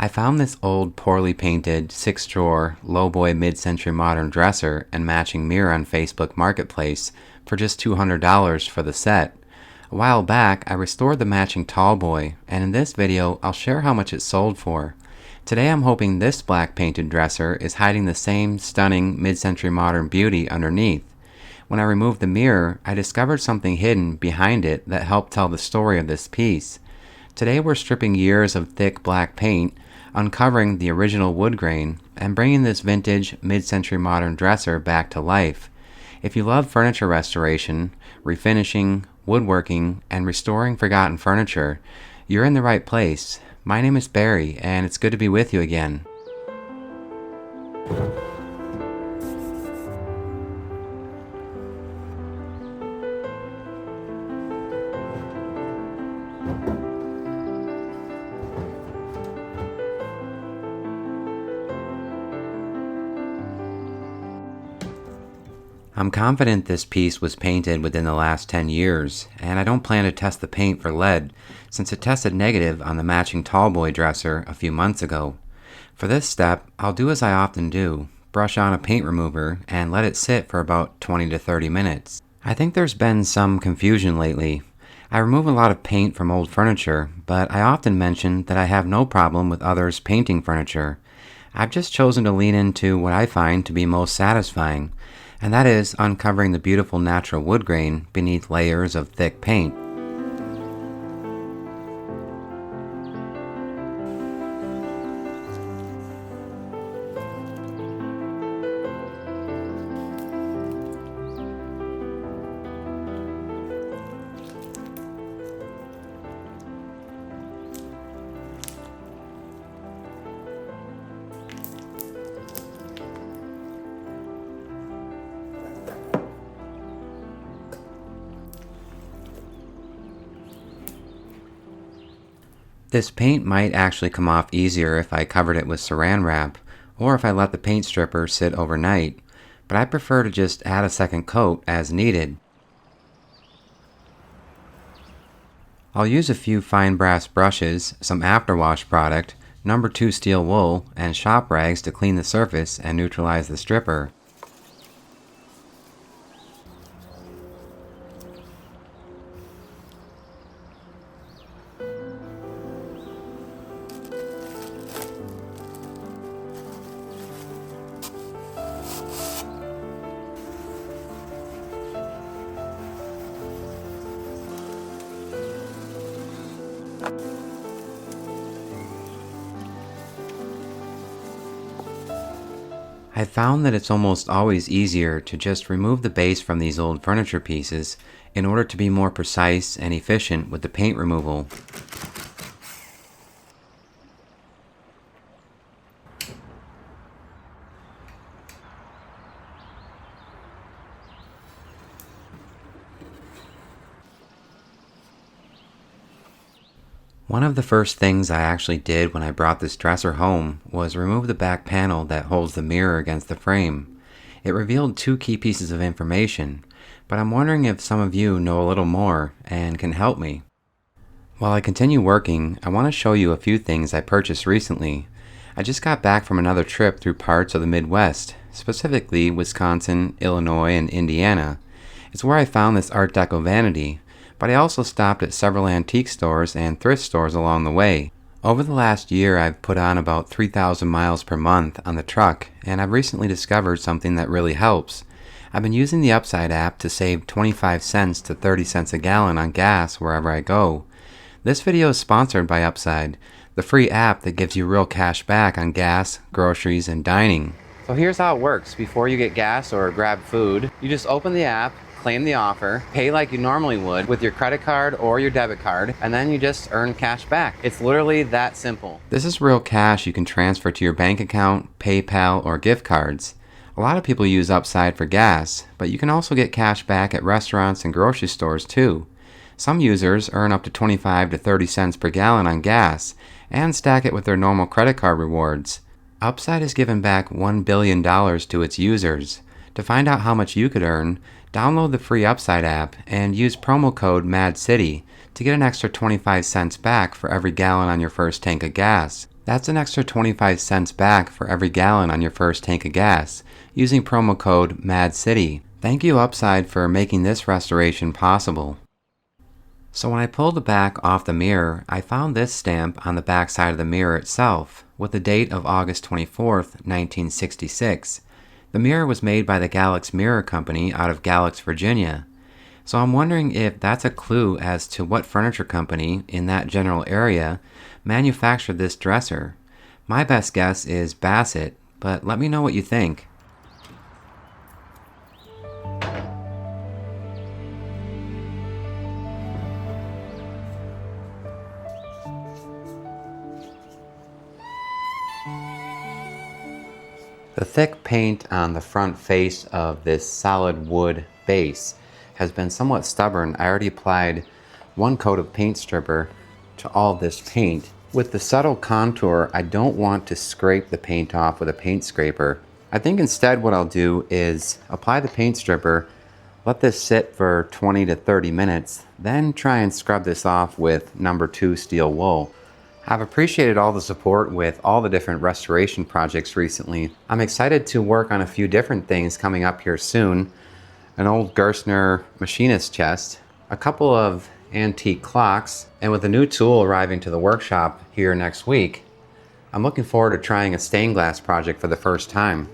I found this old, poorly painted, 6-drawer, lowboy mid-century modern dresser and matching mirror on Facebook Marketplace for just $200 for the set. A while back, I restored the matching tallboy, and in this video, I'll share how much it sold for. Today I'm hoping this black painted dresser is hiding the same stunning mid-century modern beauty underneath. When I removed the mirror, I discovered something hidden behind it that helped tell the story of this piece. Today we're stripping years of thick black paint, uncovering the original wood grain, and bringing this vintage mid-century modern dresser back to life. If you love furniture restoration, refinishing, woodworking, and restoring forgotten furniture, you're in the right place. My name is Barry, and it's good to be with you again. I'm confident this piece was painted within the last 10 years, and I don't plan to test the paint for lead, since it tested negative on the matching tallboy dresser a few months ago. For this step, I'll do as I often do, brush on a paint remover and let it sit for about 20 to 30 minutes. I think there's been some confusion lately. I remove a lot of paint from old furniture, but I often mention that I have no problem with others painting furniture. I've just chosen to lean into what I find to be most satisfying, and that is uncovering the beautiful natural wood grain beneath layers of thick paint. This paint might actually come off easier if I covered it with saran wrap, or if I let the paint stripper sit overnight, but I prefer to just add a second coat as needed. I'll use a few fine brass brushes, some afterwash product, No. 2 steel wool, and shop rags to clean the surface and neutralize the stripper. I found that it's almost always easier to just remove the base from these old furniture pieces in order to be more precise and efficient with the paint removal. One of the first things I actually did when I brought this dresser home was remove the back panel that holds the mirror against the frame. It revealed two key pieces of information, but I'm wondering if some of you know a little more and can help me. While I continue working, I want to show you a few things I purchased recently. I just got back from another trip through parts of the Midwest, specifically Wisconsin, Illinois, and Indiana. It's where I found this Art Deco vanity, but I also stopped at several antique stores and thrift stores along the way. Over the last year, I've put on about 3,000 miles per month on the truck, and I've recently discovered something that really helps. I've been using the Upside app to save 25 cents to 30 cents a gallon on gas wherever I go. This video is sponsored by Upside, the free app that gives you real cash back on gas, groceries, and dining. So here's how it works. Before you get gas or grab food, you just open the app, claim the offer, pay like you normally would with your credit card or your debit card, and then you just earn cash back. It's literally that simple. This is real cash you can transfer to your bank account, PayPal, or gift cards. A lot of people use Upside for gas, but you can also get cash back at restaurants and grocery stores too. Some users earn up to 25 to 30 cents per gallon on gas and stack it with their normal credit card rewards. Upside has given back $1 billion to its users. To find out how much you could earn, download the free Upside app and use promo code MADCITY to get an extra 25 cents back for every gallon on your first tank of gas. That's an extra 25 cents back for every gallon on your first tank of gas, using promo code MADCITY. Thank you Upside for making this restoration possible. So when I pulled the back off the mirror, I found this stamp on the back side of the mirror itself, with the date of August 24th, 1966. The mirror was made by the Galax Mirror Company out of Galax, Virginia. So I'm wondering if that's a clue as to what furniture company in that general area manufactured this dresser. My best guess is Bassett, but let me know what you think. The thick paint on the front face of this solid wood base has been somewhat stubborn. I already applied one coat of paint stripper to all this paint. With the subtle contour, I don't want to scrape the paint off with a paint scraper. I think instead what I'll do is apply the paint stripper, let this sit for 20 to 30 minutes, then try and scrub this off with number 2 steel wool. I've appreciated all the support with all the different restoration projects recently. I'm excited to work on a few different things coming up here soon. An old Gerstner machinist chest, a couple of antique clocks, and with a new tool arriving to the workshop here next week, I'm looking forward to trying a stained glass project for the first time.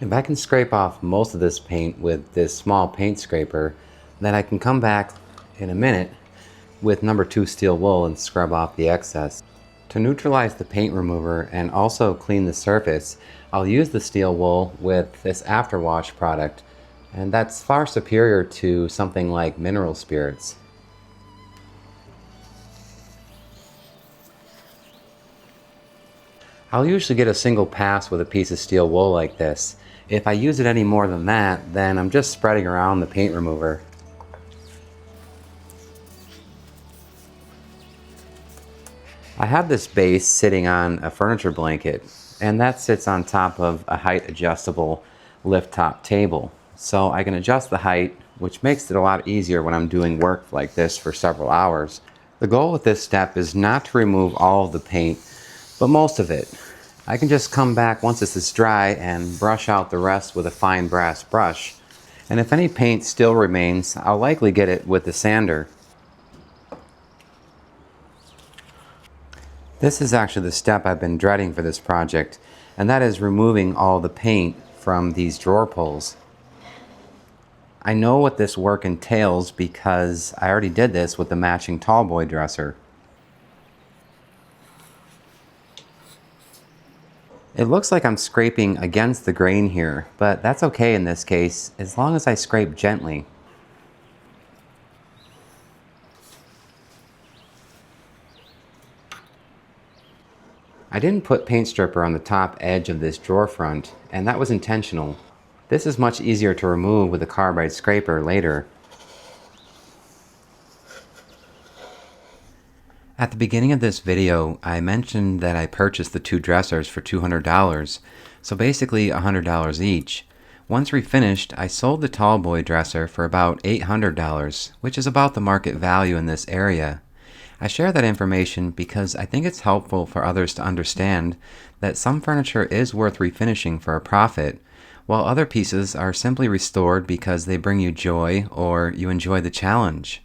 If I can scrape off most of this paint with this small paint scraper, then I can come back in a minute with number 2 steel wool and scrub off the excess. To neutralize the paint remover and also clean the surface, I'll use the steel wool with this afterwash product, and that's far superior to something like mineral spirits. I'll usually get a single pass with a piece of steel wool like this. If I use it any more than that, then I'm just spreading around the paint remover. I have this base sitting on a furniture blanket, and that sits on top of a height adjustable lift top table. So I can adjust the height, which makes it a lot easier when I'm doing work like this for several hours. The goal with this step is not to remove all of the paint, but most of it. I can just come back once this is dry and brush out the rest with a fine brass brush. And if any paint still remains, I'll likely get it with the sander. This is actually the step I've been dreading for this project, and that is removing all the paint from these drawer pulls. I know what this work entails because I already did this with the matching tallboy dresser. It looks like I'm scraping against the grain here, but that's okay in this case, as long as I scrape gently. I didn't put paint stripper on the top edge of this drawer front, and that was intentional. This is much easier to remove with a carbide scraper later. At the beginning of this video, I mentioned that I purchased the 2 dressers for $200, so basically $100 each. Once refinished, I sold the tallboy dresser for about $800, which is about the market value in this area. I share that information because I think it's helpful for others to understand that some furniture is worth refinishing for a profit, while other pieces are simply restored because they bring you joy or you enjoy the challenge.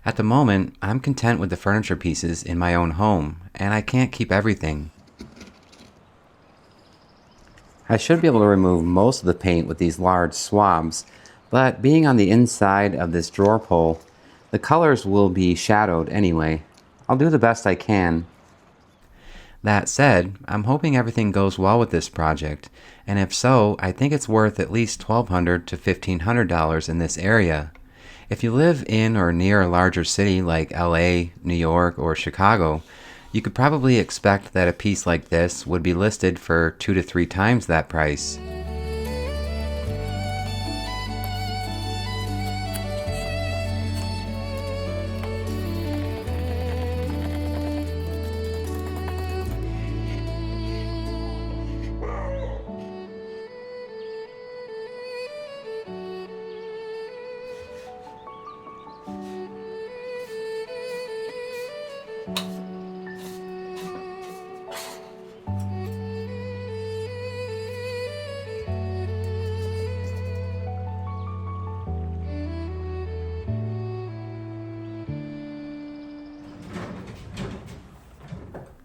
At the moment, I'm content with the furniture pieces in my own home, and I can't keep everything. I should be able to remove most of the paint with these large swabs, but being on the inside of this drawer pull, the colors will be shadowed anyway. I'll do the best I can. That said, I'm hoping everything goes well with this project, and if so, I think it's worth at least $1,200 to $1,500 in this area. If you live in or near a larger city like LA, New York, or Chicago, You could probably expect that a piece like this would be listed for 2 to 3 times that price.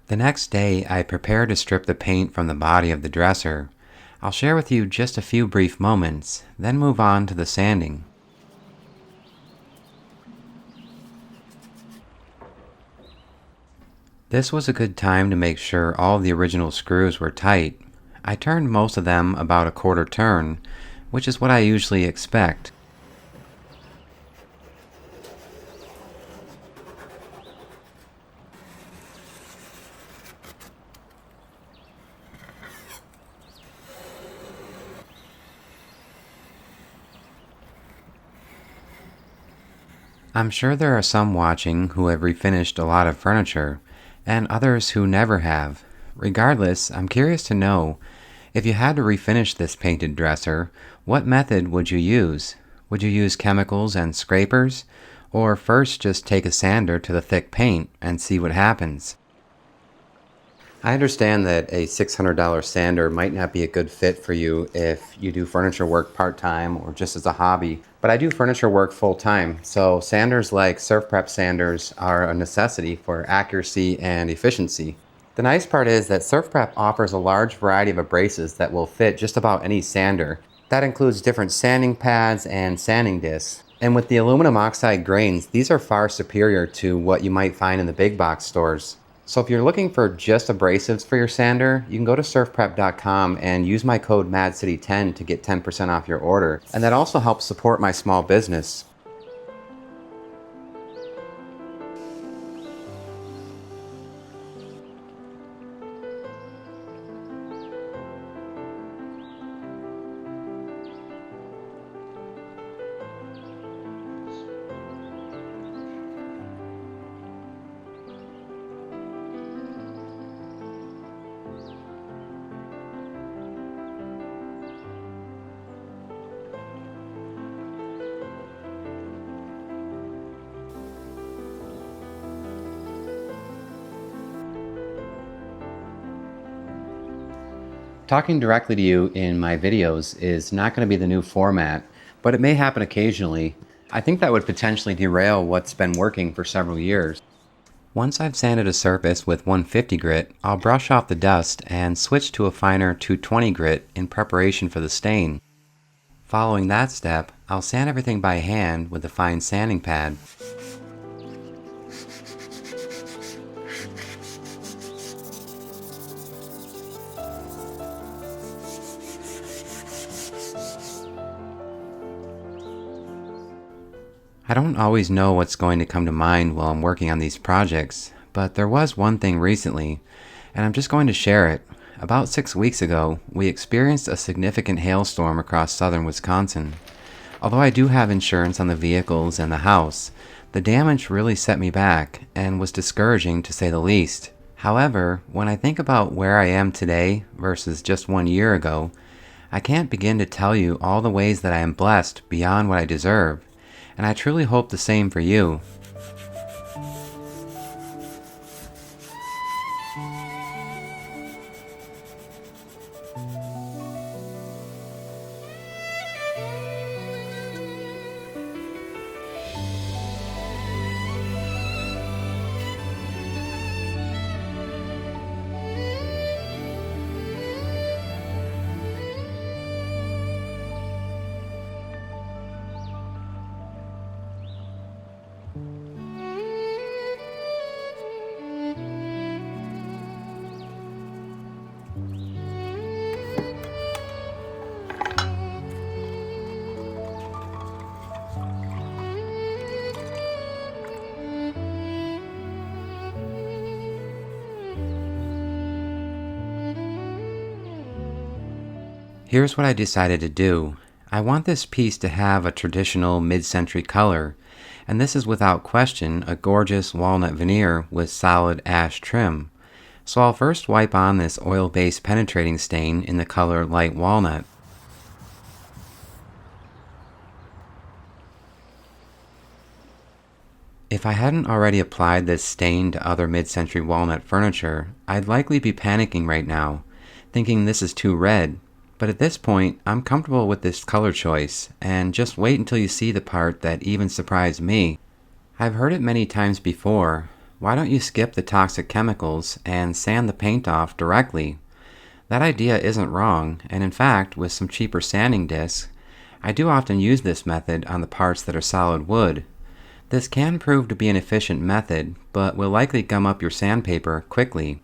The next day, I prepare to strip the paint from the body of the dresser. I'll share with you just a few brief moments, then move on to the sanding. This was a good time to make sure all the original screws were tight. I turned most of them about a quarter turn, which is what I usually expect. I'm sure there are some watching who have refinished a lot of furniture, and others who never have. Regardless, I'm curious to know, if you had to refinish this painted dresser, what method would you use? Would you use chemicals and scrapers? Or first just take a sander to the thick paint and see what happens? I understand that a $600 sander might not be a good fit for you if you do furniture work part-time or just as a hobby, but I do furniture work full-time, so sanders like Surf Prep sanders are a necessity for accuracy and efficiency. The nice part is that Surf Prep offers a large variety of abrasives that will fit just about any sander. That includes different sanding pads and sanding discs. And with the aluminum oxide grains, these are far superior to what you might find in the big box stores. So if you're looking for just abrasives for your sander, you can go to surfprep.com and use my code MADCITY10 to get 10% off your order. And that also helps support my small business. Talking directly to you in my videos is not going to be the new format, but it may happen occasionally. I think that would potentially derail what's been working for several years. Once I've sanded a surface with 150 grit, I'll brush off the dust and switch to a finer 220 grit in preparation for the stain. Following that step, I'll sand everything by hand with a fine sanding pad. I don't always know what's going to come to mind while I'm working on these projects, but there was one thing recently, and I'm just going to share it. About 6 weeks ago, we experienced a significant hailstorm across southern Wisconsin. Although I do have insurance on the vehicles and the house, the damage really set me back and was discouraging to say the least. However, when I think about where I am today versus just 1 year ago, I can't begin to tell you all the ways that I am blessed beyond what I deserve. And I truly hope the same for you. Here's what I decided to do. I want this piece to have a traditional mid-century color, and this is without question a gorgeous walnut veneer with solid ash trim. So I'll first wipe on this oil-based penetrating stain in the color light walnut. If I hadn't already applied this stain to other mid-century walnut furniture, I'd likely be panicking right now, thinking this is too red. But at this point, I'm comfortable with this color choice, and just wait until you see the part that even surprised me. I've heard it many times before. Why don't you skip the toxic chemicals and sand the paint off directly? That idea isn't wrong, and in fact, with some cheaper sanding discs, I do often use this method on the parts that are solid wood. This can prove to be an efficient method, but will likely gum up your sandpaper quickly.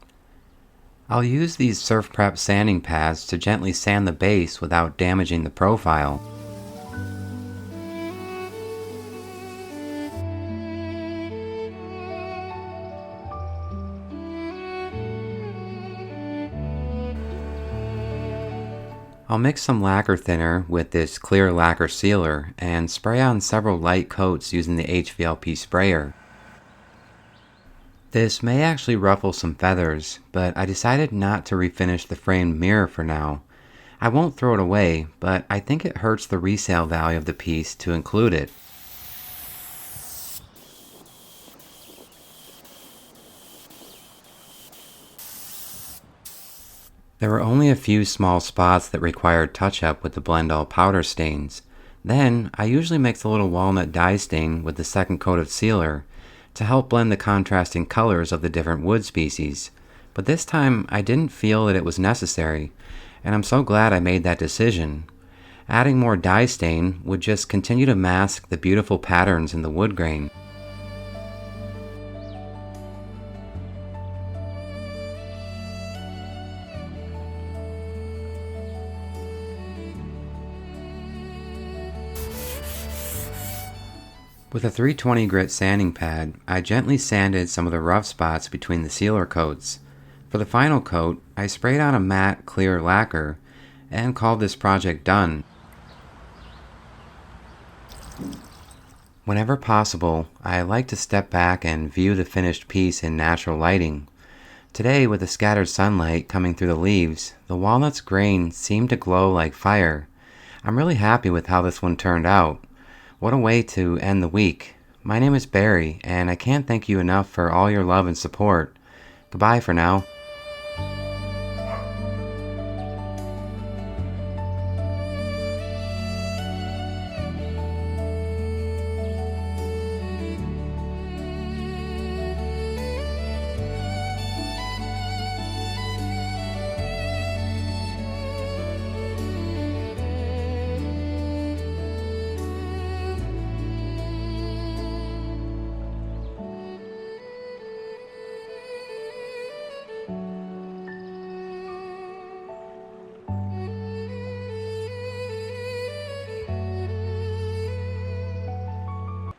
I'll use these Surf Prep sanding pads to gently sand the base without damaging the profile. I'll mix some lacquer thinner with this clear lacquer sealer and spray on several light coats using the HVLP sprayer. This may actually ruffle some feathers, but I decided not to refinish the framed mirror for now. I won't throw it away, but I think it hurts the resale value of the piece to include it. There were only a few small spots that required touch-up with the Blend All powder stains. Then, I usually mix a little walnut dye stain with the second coat of sealer to help blend the contrasting colors of the different wood species. But this time, I didn't feel that it was necessary, and I'm so glad I made that decision. Adding more dye stain would just continue to mask the beautiful patterns in the wood grain. With a 320 grit sanding pad, I gently sanded some of the rough spots between the sealer coats. For the final coat, I sprayed on a matte, clear lacquer and called this project done. Whenever possible, I like to step back and view the finished piece in natural lighting. Today, with the scattered sunlight coming through the leaves, the walnut's grain seemed to glow like fire. I'm really happy with how this one turned out. What a way to end the week. My name is Barry, and I can't thank you enough for all your love and support. Goodbye for now.